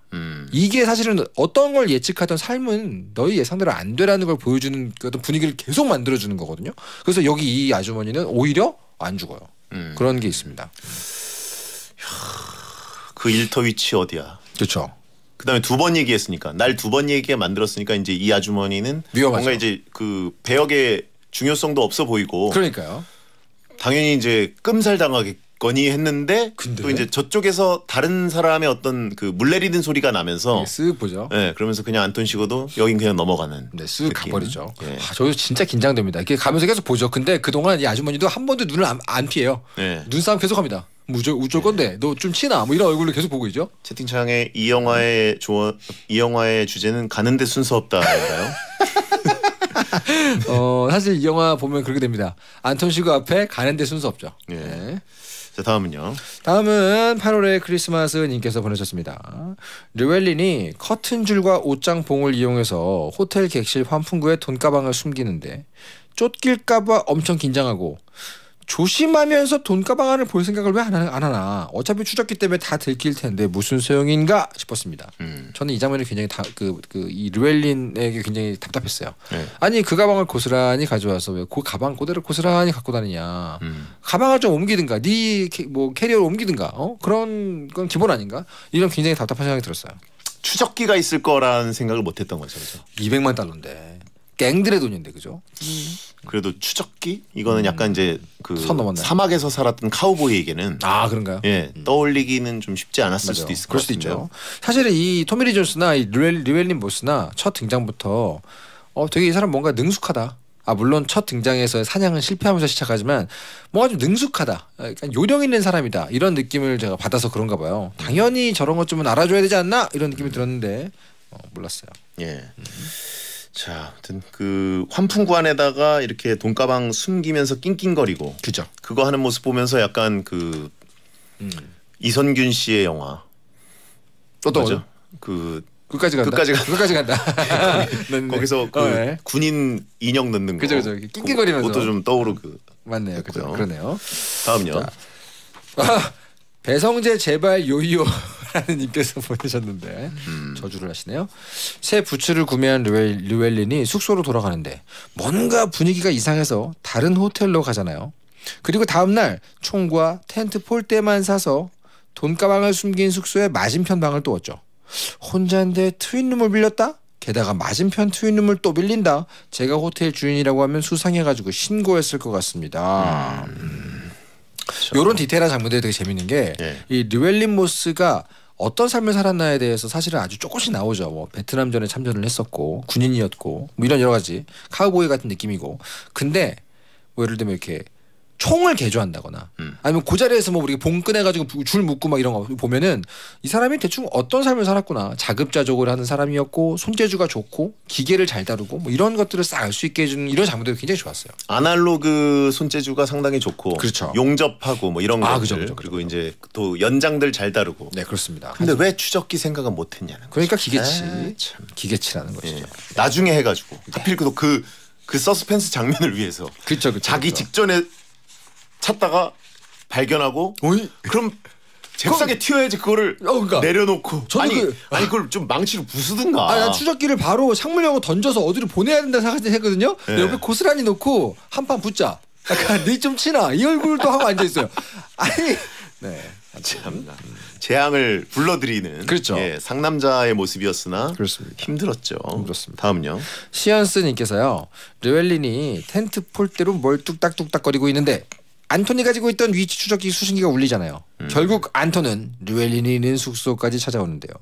이게 사실은 어떤 걸 예측하던 삶은 너희 예상대로 안 되라는 걸 보여주는 어떤 분위기를 계속 만들어주는 거거든요. 그래서 여기 이 아주머니는 오히려 안 죽어요. 그런 게 있습니다. 그 일터 위치 어디야? 그렇죠. 그다음에 2번 얘기했으니까 날 2번 얘기가 만들었으니까 이제 이 아주머니는 위험하죠. 뭔가 이제 그 배역의 중요성도 없어 보이고. 그러니까요. 당연히 이제 끔살 당하겠거니 했는데 또 이제 저쪽에서 다른 사람의 어떤 그 물 내리는 소리가 나면서 쓱 보죠. 네, 그러면서 그냥 안톤 시고도 여긴 그냥 넘어가는. 네, 쓱 가버리죠. 네. 저도 진짜 긴장됩니다. 이렇게 가면서 계속 보죠. 근데 그동안 이 아주머니도 한 번도 눈을 안 피해요. 네. 눈싸움 계속합니다. 우쩔 건데 너 좀 치나 뭐 이런 얼굴로 계속 보고 있죠. 채팅창에 이 영화의 주제는 가는데 순서 없다인가요? 사실 이 영화 보면 그렇게 됩니다. 안톤 시거 앞에 가는데 순서 없죠. 네. 네. 자 다음은요. 다음은 8월의 크리스마스 님께서 보내셨습니다. 르웰린이 커튼줄과 옷장봉을 이용해서 호텔 객실 환풍구에 돈가방을 숨기는데 쫓길까봐 엄청 긴장하고 조심하면서 돈가방 안을 볼 생각을 왜 안 하나. 어차피 추적기 때문에 다 들킬 텐데 무슨 소용인가 싶었습니다. 저는 이 장면이 굉장히 이 르웰린에게 굉장히 답답했어요. 네. 아니 그 가방을 고스란히 가져와서 왜 그 가방 그대로 고스란히 갖고 다니냐. 가방을 좀 옮기든가 네 캐리어를 옮기든가 그런 건 기본 아닌가. 이런 굉장히 답답한 생각이 들었어요. 추적기가 있을 거라는 생각을 못했던 거죠. 그렇죠? 200만 달러인데 갱들의 돈인데 그죠? 그래도 추적기 이거는 약간 이제 그 사막에서 살았던 카우보이에게는 그런가요? 예, 떠올리기는 좀 쉽지 않았을 수도 있을 것 같아요. 있죠. 사실은 이 토미 리 존스나 이 르웰린 모스나 첫 등장부터 되게 이 사람 뭔가 능숙하다. 물론 첫 등장에서 사냥은 실패하면서 시작하지만 뭔가 좀 능숙하다. 약간 요령 있는 사람이다. 이런 느낌을 제가 받아서 그런가 봐요. 당연히 저런 것 좀 알아줘야 되지 않나 이런 느낌이 들었는데 몰랐어요. 예. 자, 아무튼 그 환풍구 안에다가 이렇게 돈가방 숨기면서 낑낑거리고, 그죠? 그거 하는 모습 보면서 약간 그 이선균 씨의 영화 어떤 거죠? 끝까지 간다. 거기서 그 군인 인형 넣는 거. 그죠. 낑낑거리면서. 그것도 좀 떠오르고. 맞네요. 그죠. 그러네요. 다음요. 배성재 제발 요요라는 님께서 보내셨는데 저주를 하시네요. 새 부츠를 구매한 르웰린이 숙소로 돌아가는데 뭔가 분위기가 이상해서 다른 호텔로 가잖아요. 그리고 다음날 총과 텐트 폴대만 사서 돈가방을 숨긴 숙소의 맞은편 방을 또 얻죠. 혼자인데 트윈룸을 빌렸다? 게다가 맞은편 트윈룸을 또 빌린다. 제가 호텔 주인이라고 하면 수상해가지고 신고했을 것 같습니다. 이런 디테일한 장면들이 되게 재밌는 게 이 르웰린 모스가 어떤 삶을 살았나에 대해서 사실은 아주 조금씩 나오죠. 뭐 베트남전에 참전을 했었고 군인이었고 뭐 이런 여러 가지 카우보이 같은 느낌이고. 근데 뭐 예를 들면 이렇게 총을 개조한다거나 아니면 그 자리에서 뭐 우리가 봉 꺼내가지고 줄 묶고 막 이런 거 보면은 이 사람이 대충 어떤 삶을 살았구나. 자급자족을 하는 사람이었고 손재주가 좋고 기계를 잘 다루고 뭐 이런 것들을 싹 알 수 있게 해주는 이런 장면들이 굉장히 좋았어요. 아날로그 손재주가 상당히 좋고 그렇죠. 용접하고 뭐 이런 것들 그죠. 그리고 이제 또 연장들 잘 다루고. 네 그렇습니다. 근데 왜 추적기 생각은 못했냐는. 그러니까 기계치. 기계치라는 것이죠. 예. 나중에 해가지고 하필 그 서스펜스 장면을 위해서 그쵸. 자기 직전에 찾다가 발견하고 그럼 잽싸게 튀어야지 그거를 그러니까. 내려놓고 아니 그걸 좀 망치로 부수든가. 난 추적기를 바로 창문형으로 던져서 어디로 보내야 된다 생각했거든요. 네. 옆에 고스란히 놓고 한 판 붙자. 약간 니 좀 치나 이 얼굴도 하고 앉아 있어요. 아니 네. 참 재앙을 불러들이는 그렇죠. 예, 상남자의 모습이었으나 그렇습니다. 힘들었죠. 그렇습니다. 다음요. 시언스님께서요. 르웰린이 텐트 폴대로 뭘 뚝딱뚝딱거리고 있는데 안톤이 가지고 있던 위치 추적기 수신기가 울리잖아요. 결국 안톤은 르웰린이 있는 숙소까지 찾아오는데요.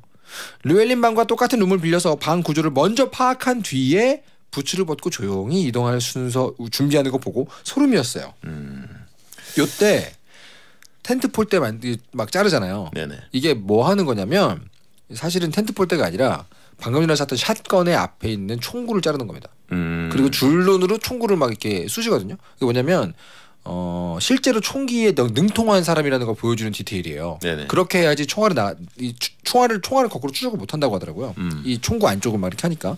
르웰린 방과 똑같은 룸을 빌려서 방 구조를 먼저 파악한 뒤에 부츠를 벗고 조용히 이동할 순서 준비하는 거 보고 소름이었어요. 요때 텐트 폴대 막 자르잖아요. 네네. 이게 뭐 하는 거냐면 사실은 텐트 폴대가 아니라 방금 전에 샀던 샷건의 앞에 있는 총구를 자르는 겁니다. 그리고 줄눈으로 총구를 막 이렇게 쑤시거든요. 그게 뭐냐면 실제로 총기에 능통한 사람이라는 걸 보여주는 디테일이에요. 네네. 그렇게 해야지 총알을 거꾸로 추적을 못 한다고 하더라고요. 이 총구 안쪽을 막 이렇게 하니까.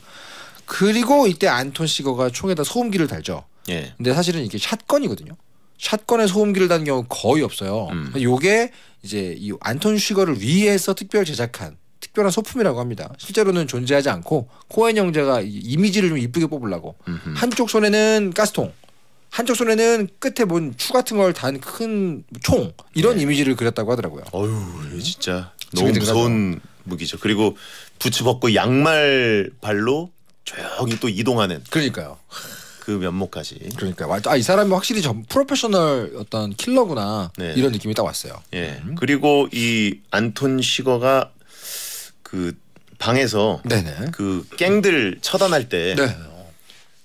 그리고 이때 안톤 시거가 총에다 소음기를 달죠. 예. 근데 사실은 이게 샷건이거든요. 샷건에 소음기를 다는 경우 거의 없어요. 요게 이제 이 안톤 시거를 위해서 특별 제작한 특별한 소품이라고 합니다. 실제로는 존재하지 않고 코엔 형제가 이미지를 좀 이쁘게 뽑으려고 한쪽 손에는 가스통, 한쪽 손에는 끝에 뭔 추 같은 걸 단 큰 총 이런 이미지를 그렸다고 하더라고요. 어휴, 진짜 너무 무서운 무기죠. 그리고 부츠 벗고 양말 발로 조용히 또 이동하는. 그러니까요. 그 면모까지. 그러니까 이 사람이 확실히 프로페셔널 어떤 킬러구나. 네. 이런 느낌이 딱 왔어요. 예. 그리고 이 안톤 시거가 그 방에서 네네. 그 갱들 처단할 때 네.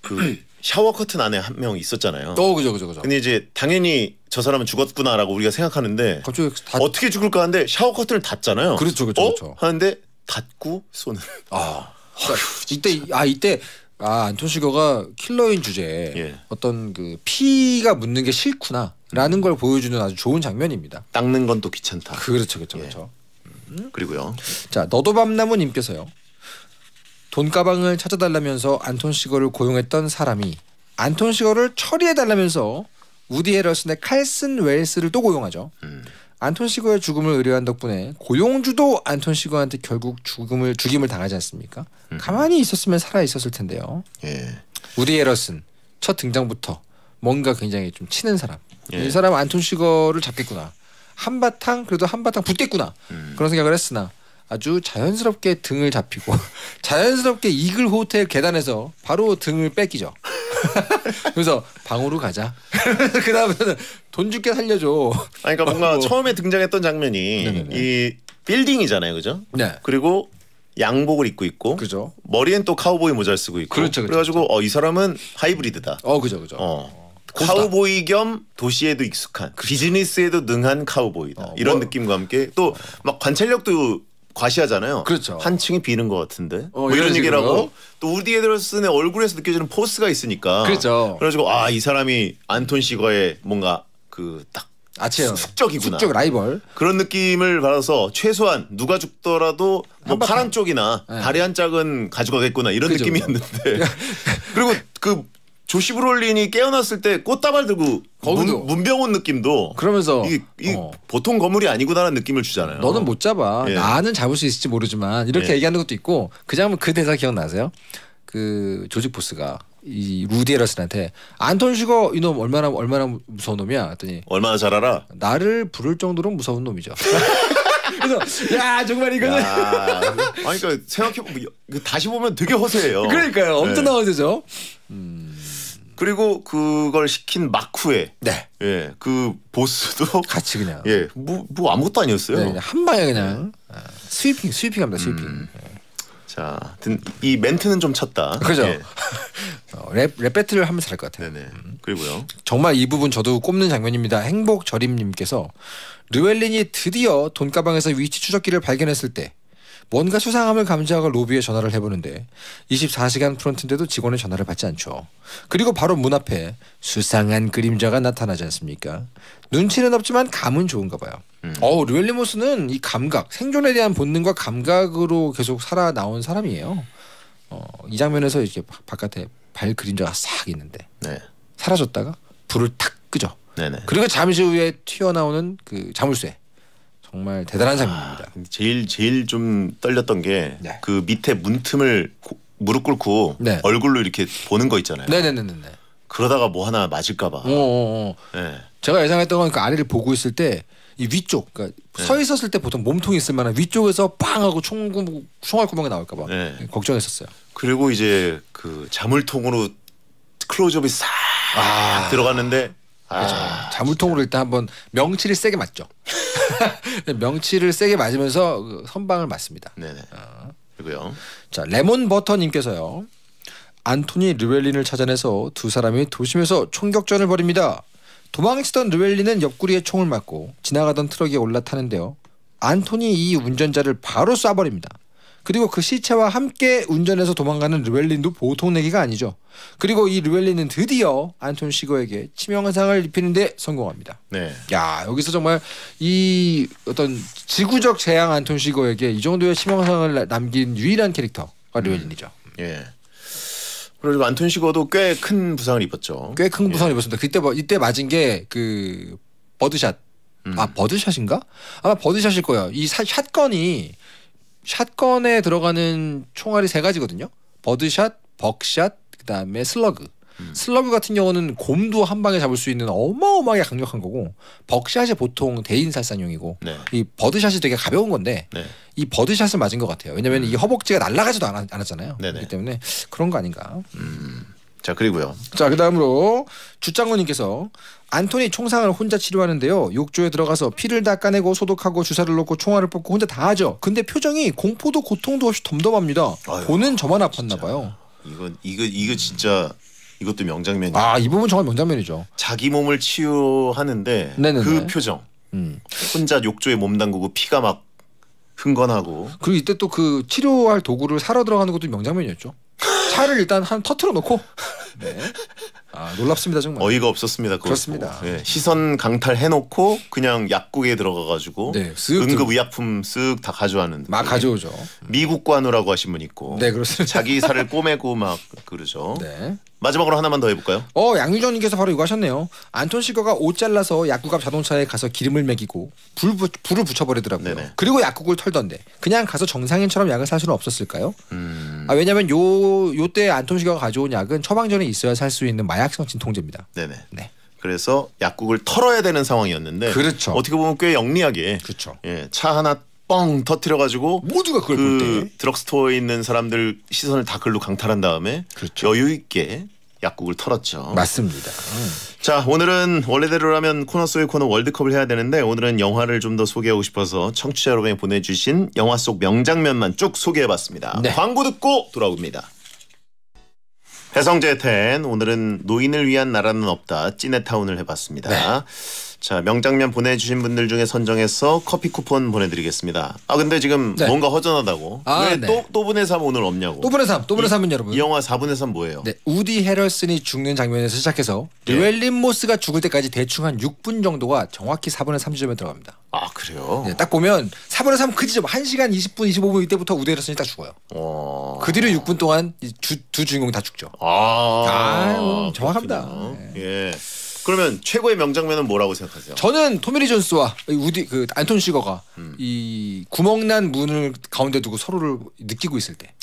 그 샤워 커튼 안에 한 명 있었잖아요. 그죠. 근데 이제 당연히 저 사람은 죽었구나라고 우리가 생각하는데 갑자기 어떻게 죽을까 하는데 샤워 커튼을 닫잖아요. 그렇죠. 하는데 닫고 쏘는. 이때 안톤 시거가 킬러인 주제에 예. 어떤 그 피가 묻는 게 싫구나라는 걸 보여주는 아주 좋은 장면입니다. 닦는 건 또 귀찮다. 그렇죠. 그리고요. 자, 너도 밤나무님께서요. 돈가방을 찾아달라면서 안톤 시거를 고용했던 사람이 안톤 시거를 처리해달라면서 우디 해럴슨의 칼슨 웰스를 또 고용하죠. 안톤 시거의 죽음을 의뢰한 덕분에 고용주도 안톤 시거한테 결국 죽임을 당하지 않습니까? 가만히 있었으면 살아 있었을 텐데요. 예. 우디 해럴슨 첫 등장부터 뭔가 굉장히 좀 치는 사람. 예. 이 사람 안톤 시거를 잡겠구나. 한바탕 붙겠구나. 그런 생각을 했으나 아주 자연스럽게 등을 잡히고 자연스럽게 이글 호텔 계단에서 바로 등을 뺏기죠. 그래서 방으로 가자. 그 다음에는 돈 줄게 살려줘. 그러니까 뭔가 처음에 등장했던 장면이 네네네. 이 빌딩이잖아요, 그죠? 네. 그리고 양복을 입고 있고, 그죠. 머리엔 또 카우보이 모자를 쓰고 있고, 그렇죠. 그래가지고 이 사람은 하이브리드다. 그죠. 고수다. 카우보이 겸 도시에도 익숙한, 비즈니스에도 능한 카우보이다. 이런 느낌과 함께 또 막 관찰력도 과시하잖아요. 그렇죠. 한층이 비는 것 같은데. 뭐 이런 이런 얘기를 식으로. 하고 또 우디 애들슨의 얼굴에서 느껴지는 포스가 있으니까. 그렇죠. 그래가지고 이 사람이 안톤 시거의 뭔가 그 딱 숙적이구나. 숙적 라이벌. 그런 느낌을 받아서 최소한 누가 죽더라도 뭐 팔 한쪽이나 다리 한 짝은 가져가겠구나 이런 그죠. 느낌이었는데. 그리고 그 조시 브롤린이 깨어났을 때 꽃다발 들고 문병원 느낌도 그러면서 보통 건물이 아니구나라는 느낌을 주잖아요. 너는 못 잡아. 예. 나는 잡을 수 있을지 모르지만 이렇게 얘기하는 것도 있고 그 장면 그 대사 기억나세요? 그 조직 보스가 이 루디 에러슨한테 안톤 시거 이놈 얼마나 무서운 놈이야. 했더니 얼마나 잘 알아? 나를 부를 정도로 무서운 놈이죠. 그래서 야 정말 이거는 아니 그러니까 생각해보면 다시 보면 되게 허세해요. 그러니까요. 엄청난 허세죠. 그리고 그걸 시킨 마쿠에 네. 예, 그 보스도 같이 그냥 예, 뭐 아무것도 아니었어요. 네, 그냥 한 방에 그냥 스위핑합니다. 스위핑. 자, 이 멘트는 좀 쳤다. 그죠. 예. 랩 배틀을 하면 잘할 것 같아요. 네네. 그리고요. 정말 이 부분 저도 꼽는 장면입니다. 행복저림님께서 르웰린이 드디어 돈가방에서 위치 추적기를 발견했을 때 뭔가 수상함을 감지하고 로비에 전화를 해보는데 24시간 프론트인데도 직원의 전화를 받지 않죠. 그리고 바로 문 앞에 수상한 그림자가 나타나지 않습니까? 눈치는 없지만 감은 좋은가 봐요. 르웰린 모스는 이 감각, 생존에 대한 본능과 감각으로 계속 살아 나온 사람이에요. 이 장면에서 이렇게 바깥에 발 그림자가 싹 있는데 네. 사라졌다가 불을 탁 끄죠. 네네. 그리고 잠시 후에 튀어나오는 그 자물쇠. 정말 대단한 장면입니다. 제일 좀 떨렸던 게 그 네. 밑에 문틈을 무릎 꿇고 네. 얼굴로 이렇게 보는 거 있잖아요. 네네네네. 그러다가 뭐 하나 맞을까봐. 네. 제가 예상했던 건 그 아래를 보고 있을 때 이 위쪽, 그러니까 서 있었을 때 보통 몸통이 있을 만한 위쪽에서 빵 하고 총알 구멍이 나올까봐 걱정했었어요. 그리고 이제 그 자물통으로 클로즈업이 싹 들어갔는데. 그렇죠. 자물통으로 일단 한번 명치를 세게 맞죠. 명치를 세게 맞으면서 그 선방을 맞습니다. 네네. 그리고요. 자, 레몬버터님께서요. 안토니 르웰린을 찾아내서 두 사람이 도심에서 총격전을 벌입니다. 도망치던 르웰린은 옆구리에 총을 맞고 지나가던 트럭에 올라타는데요. 안토니 이 운전자를 바로 쏴버립니다. 그리고 그 시체와 함께 운전해서 도망가는 르웰린도 보통 내기가 아니죠. 그리고 이 르웰린은 드디어 안톤 시거에게 치명상을 입히는데 성공합니다. 네. 야, 여기서 정말 이 어떤 지구적 재앙 안톤 시거에게 이 정도의 치명상을 남긴 유일한 캐릭터가 르웰린이죠. 예. 그리고 안톤 시거도 꽤 큰 부상을 입었죠. 꽤 큰 부상을 입었습니다. 이때 맞은 게 그 버드샷. 버드샷인가? 아마 버드샷일 거예요. 이 샷건에 들어가는 총알이 3가지거든요. 버드샷, 벅샷, 그다음에 슬러그. 슬러그 같은 경우는 곰도 한 방에 잡을 수 있는 어마어마하게 강력한 거고, 벅샷이 보통 대인 살상용이고, 이 버드샷이 되게 가벼운 건데 이 버드샷을 맞은 것 같아요. 왜냐하면 이 허벅지가 날아가지도 않았잖아요. 그렇기 때문에 그런 거 아닌가. 자, 그리고요. 자, 그다음으로 주장군님께서 안토니 총상을 혼자 치료하는데요. 욕조에 들어가서 피를 닦아내고 소독하고 주사를 놓고 총알을 뽑고 혼자 다 하죠. 근데 표정이 공포도 고통도 없이 덤덤합니다. 보는 저만 아팠나 봐요. 이거 진짜 이것도 명장면이에요. 이 부분 정말 명장면이죠. 자기 몸을 치유하는데 그 표정. 혼자 욕조에 몸 담그고 피가 막 흥건하고. 그리고 이때 또 그 치료할 도구를 사러 들어가는 것도 명장면이었죠. 차를 일단 터트려 놓고. 네. 놀랍습니다 정말. 어이가 없었습니다. 그렇습니다. 네, 시선 강탈해놓고 그냥 약국에 들어가가지고 응급의약품 쓱 다 가져와는. 막 가져오죠. 미국관우라고 하신 분 있고. 네, 그렇습니다. 자기 살을 꼬매고 막 그러죠. 네. 마지막으로 하나만 더 해볼까요? 양유정님께서 바로 이거 하셨네요. 안톤 시거가 옷 잘라서 약국 앞 자동차에 가서 기름을 먹이고 불을 붙여버리더라고요. 네네. 그리고 약국을 털던데 그냥 가서 정상인처럼 약을 살 수는 없었을까요? 왜냐하면 요때 안톤 시거가 가져온 약은 처방전이 있어야 살 수 있는 마약성 진통제입니다. 네네. 네. 그래서 약국을 털어야 되는 상황이었는데 그렇죠. 어떻게 보면 꽤 영리하게 그렇죠. 예, 차 하나 뻥 터트려가지고 모두가 그걸 볼 때 드럭스토어에 있는 사람들 시선을 다 글로 강탈한 다음에 여유 있게 약국을 털었죠. 맞습니다. 자, 오늘은 원래대로라면 코너 속의 코너 월드컵을 해야 되는데 오늘은 영화를 좀 더 소개하고 싶어서 청취자 여러분이 보내주신 영화 속 명장면만 쭉 소개해봤습니다. 네. 광고 듣고 돌아옵니다. 해성제 10 오늘은 노인을 위한 나라는 없다 찌네타운을 해봤습니다. 네. 자, 명장면 보내주신 분들 중에 선정해서 커피 쿠폰 보내드리겠습니다. 근데 지금 뭔가 허전하다고. 왜 또 분의 3 오늘 없냐고. 또 분의 3은 여러분. 이 영화 4분의 3 뭐예요? 네, 우디 해럴슨이 죽는 장면에서 시작해서 르웰린 모스가 죽을 때까지 대충 한 6분 정도가 정확히 4분의 3지점에 들어갑니다. 그래요? 네, 딱 보면 4분의 3 그 지점 1시간 20분 25분 이때부터 우디 해럴슨이 딱 죽어요. 그 뒤로 6분 동안 두 주인공이 다 죽죠. 정확합니다. 네. 예. 그러면 최고의 명장면은 뭐라고 생각하세요? 저는 토미 리 존스와 안톤 시거가 이 구멍난 문을 가운데 두고 서로를 느끼고 있을 때.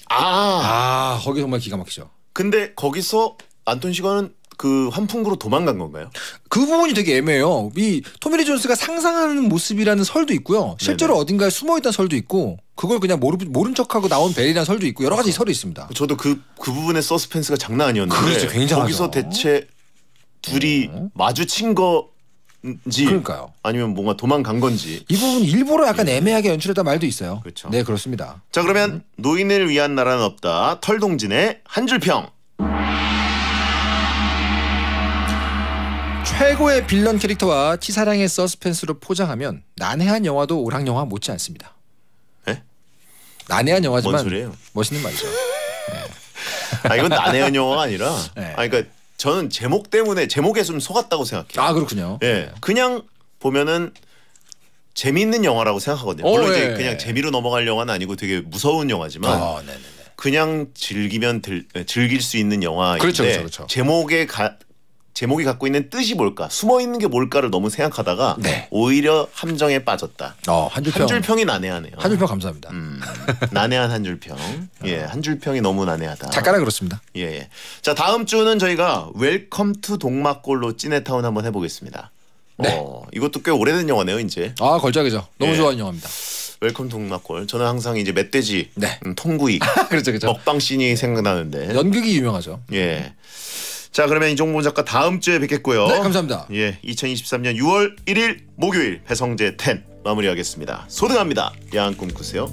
거기 정말 기가 막히죠. 근데 거기서 안톤 시거는 그 환풍구로 도망간 건가요? 그 부분이 되게 애매해요. 이 토미 리 존스가 상상하는 모습이라는 설도 있고요. 실제로 네네. 어딘가에 숨어있다는 설도 있고 그걸 그냥 모른 척하고 나온 벨이라는 설도 있고 여러 가지 설이 있습니다. 저도 그 부분의 서스펜스가 장난 아니었는데 그렇죠. 굉장하죠. 거기서 대체 둘이 마주친 건지 그러니까요. 아니면 뭔가 도망간 건지 이 부분 일부러 약간 애매하게 연출했다 말도 있어요. 그렇죠. 네 그렇습니다. 자 그러면 노인을 위한 나라는 없다. 털동진의 한 줄평. 최고의 빌런 캐릭터와 치사량의 서스펜스로 포장하면 난해한 영화도 오락 영화 못지 않습니다. 네? 난해한 영화지만 뭔 소리예요? 멋있는 말이죠. 네. 아 이건 난해한 영화가 아니라 네. 그러니까 저는 제목 때문에 제목에 좀 속았다고 생각해요. 아 그렇군요. 예, 네. 그냥 보면은 재미있는 영화라고 생각하거든요. 물론 이제 그냥 재미로 넘어갈 영화는 아니고 되게 무서운 영화지만 그냥 즐길 수 있는 영화인데 그렇죠, 그렇죠. 제목이 갖고 있는 뜻이 뭘까, 숨어 있는 게 뭘까를 너무 생각하다가 네. 오히려 함정에 빠졌다. 한 줄평이 난해하네요. 한 줄평 감사합니다. 난해한 한 줄평. 예, 한 줄평이 너무 난해하다. 작가라 그렇습니다. 예. 자 다음 주는 저희가 웰컴 투 동막골로 찌네타운 한번 해보겠습니다. 네. 이것도 꽤 오래된 영화네요, 이제. 아 걸작이죠. 너무 예. 좋아하는 영화입니다. 웰컴 투 동막골. 저는 항상 이제 멧돼지, 네. 통구이, 그렇죠. 먹방 씬이 생각나는데. 연극이 유명하죠. 예. 자 그러면 이종범 작가 다음 주에 뵙겠고요. 네 감사합니다. 예, 2023년 6월 1일 목요일 배성재 10 마무리하겠습니다. 소등합니다. 야한 꿈 꾸세요.